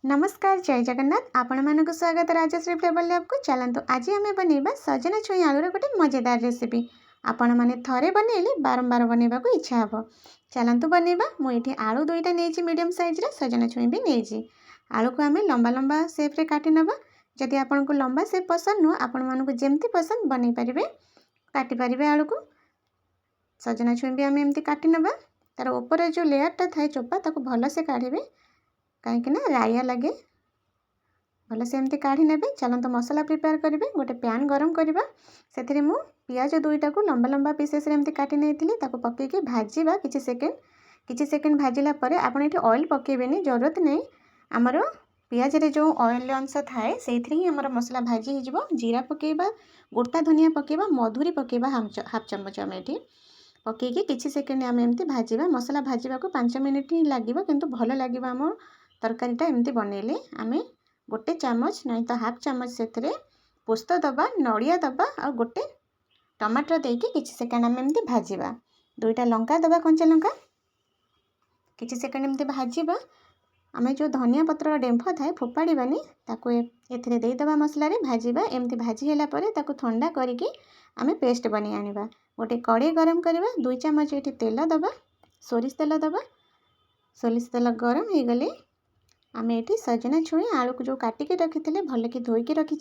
नमस्कार जय जगन्नाथ आपण मानक स्वागत राजश्री फ्लेवर लैब को। चलतु आज आम बनइबा सजना छुई आलूर गोटे मजेदार रेसिपी। आपण मैंने थरे बनइले बारंबार बनइबा को इच्छा हे। चलतु बनइबा। मुझे आलू दुईटा नहीं मीडियम साइज सजना छुई भी नहीं। आलू को आम लंबा लंबा सेप्रे काटि नबा। जदि आपन को लंबा सेप पसंद नुह आपण मानक जेमती पसंद बनई पारे काटि पारे। आलू को सजना छुई भी आम एमती काटि नबा। तार ऊपर जो लेयरटा थाए चोपा ताको भल से काढ़े कहीं राया लगे भल से एमती काढ़ी ने। चलते मसला प्रिपेयर करेंगे। गोटे पैन गरम करवा से पियाज दुईटा को लंबा लंबा पीसेस एमती काटी नहीं पकईकि भाजवा किसी सेकेंड भाजिला पर आपड़ ये ऑयल पकेबेनी जरूरत नहीं। आमर पियाज रे जो ऑयल अंश थाए से ही आमर मसला भाजी हो। जीरा पकेबा गोटा धनिया पकेबा मधुरी पकेबा हाफ चमच आम ये पकईकि किसी सेकेंड आम एमती भाजवा। मसला भाजवा को 5 मिनिट ही लगे किंतु भल लगे आम तरकारीटा एमती बनइले। आम गोटे चामच नहीं तो हाफ चामच से पोस्त दबा नड़िया दबा और गोटे टमाटर देकी किसी सेकेंड आम एमती भाजवा। दुईटा लंका दबा कंचा लंका किसी सेकेंड एमती भाजवा। आम जो धनिया पत्र डेम्फ थाए फोपाड़ानी ताको एथिरे देदबा मसलारे भाजवा। एमती भाजी होला परे ताको ठंडा करिकी आम पेस्ट बनी आनिबा। गोटे कड़े गरम करवा 2 चामच ये तेल दबा सोरिष तेल दबा। सोरिष तेल गरम हो गले आम ये सजना छुई आलू को जो काटिकी रखी भल कि धोईकी रखी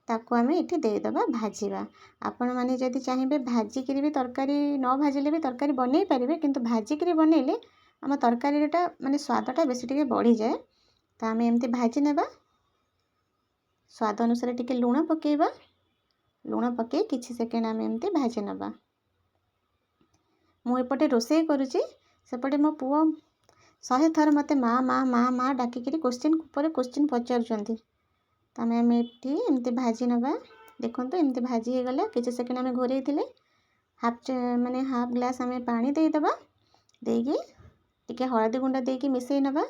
ताको आम ये देदबा भाजवा। आपण मैंने जदि चाहिए भाजिक भी तरकारी न भाजिले भी तरकारी बनई पारे किंतु भाजिक बनइले आम तरकारीटा माने स्वादटा बेसी टिके बढ़ी जाए। तो आम एमती भाजी नेबा। स्वाद अनुसार टिके लुण पकेबा। लुण पके किछि सेकेंड आम एमती भाजी नबा। मु एपटे रोषे करुची सेपटे मो पुओ 100 थर मत माँ माँ माँ माँ डाकिकी क्वेश्चन पर क्वेश्चन पचारुंट। तो आम ये एमती भाजी नबा। देखो एमती भाजी हो गला किसी सेकेंड आम घोरे माने हाफ ग्लास आम पानी देदबा। देकी टिके हलदी गुंडा देकी मिसई नबा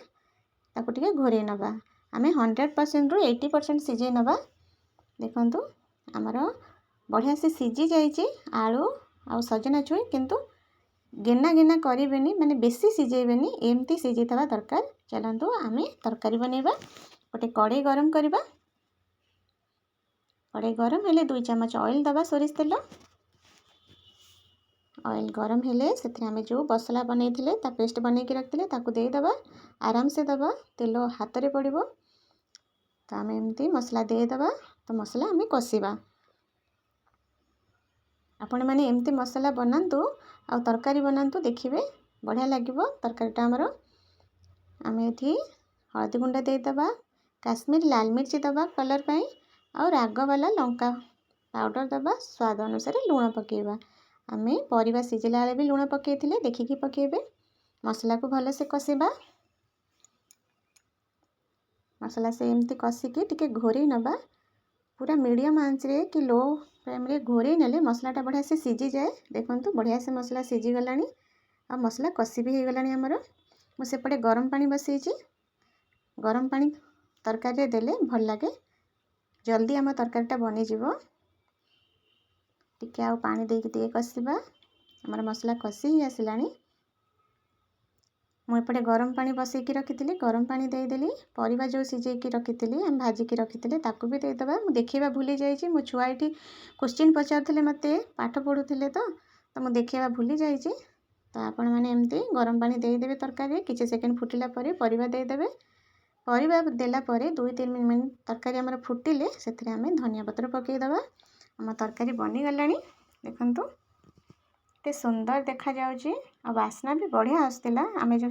ताको टिके घोरे नबा। आम 100% रु 80% सिझे नबा। देखंतु आमर बढ़िया से सिझी जाइए आलू आ सजना छुई किंतु गेना गेना करेनि माने बेसी सिझेबेनी एमती सिझीथवा दरकार। चलतु आम तरकारी बनइबा। गोटे कड़े गरम करवा। कड़े गरम हेले 2 चामच ऑयल दबा सोरिष तेल। ऑयल गरम हेले से जो मसला बनई ता पेस्ट बनईकी रखते ताकू देदबा। आराम से दबा तेल हाथ में पड़ो। तो आम एमती मसला देदबा। तो मसला आम कषिबा। आपण मैंने एमती मसला बनातु आ तरकारी बनातु देखिए बढ़िया लगे तरकारीटा आमर। आम ये हलदी गुंडा देदबा काश्मीर लाल मिर्च दबा कलर पाई और राग वाला लंका पाउडर दबा। स्वाद अनुसार लुण पकेबा। आम परिवा सिझिला बेले भी लुण पकईले देखिकी पकेबे। मसला को भल से कषिबा। मसला से एमती कषिकी टिके घोरे नबा। पूरा मीडियम आंच रे कि लो फ्लेम रे घोरे नेले मसलाटा बढ़िया से सिझी जाए। देखंतु बढ़िया से मसला सिझी गलानी आ मसला कषि भी हो गलानी आमर। मु सेपटे गरम पानी बसईची। गरम पानी तरकारी देले भल लगे जल्दी आम तरकारीटा बनी जीवो। टिके आउ पानी देकी टिके कषिबा। आमर मसला कषि ही आसिलानी। मुझे गरम पानी बसईकी रखी गरम पानी देदेली। परिवा जो सिझेकी रखी आम भाजिकी रखी ताकू भी देदबा। मुझे देखा भूली जाइए मो छुआ ये क्वेश्चन पचारुले मत पाठ पढ़ुले तो मुझे देखा भूली जाइए। तो आपण मैंने एमती गरम पानी देदेवे तरकारी किसी सेकेंड फुटिला परिवा देदेवे। परिवा देला 2-3 मिनट तरकारी आमर फुटिले से आम धनिया पत्र पकईदबा। आम तरकारी बनी गलानी। देखंतु ते सुंदर देखा जाउची और बास्ना भी बढ़िया आसला। आम जो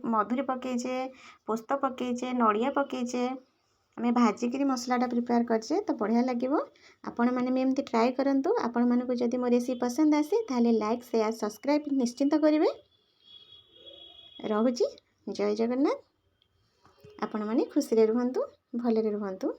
मधुरी पकईचे पोस्त पकईचे नड़िया पकईचे आम भाजिकी मसलाटा प्रिपेयर करचे तो बढ़िया लगे। आपण मैंने एमती ट्राए करंतु। आपण मानक जदि मो रेसिपी पसंद आसे ताले लाइक शेयर सब्सक्राइब निश्चिंत करेंगे। रहुची जय जगन्नाथ। आपण मैंने खुशी रे रुहंतु भले रुहंतु।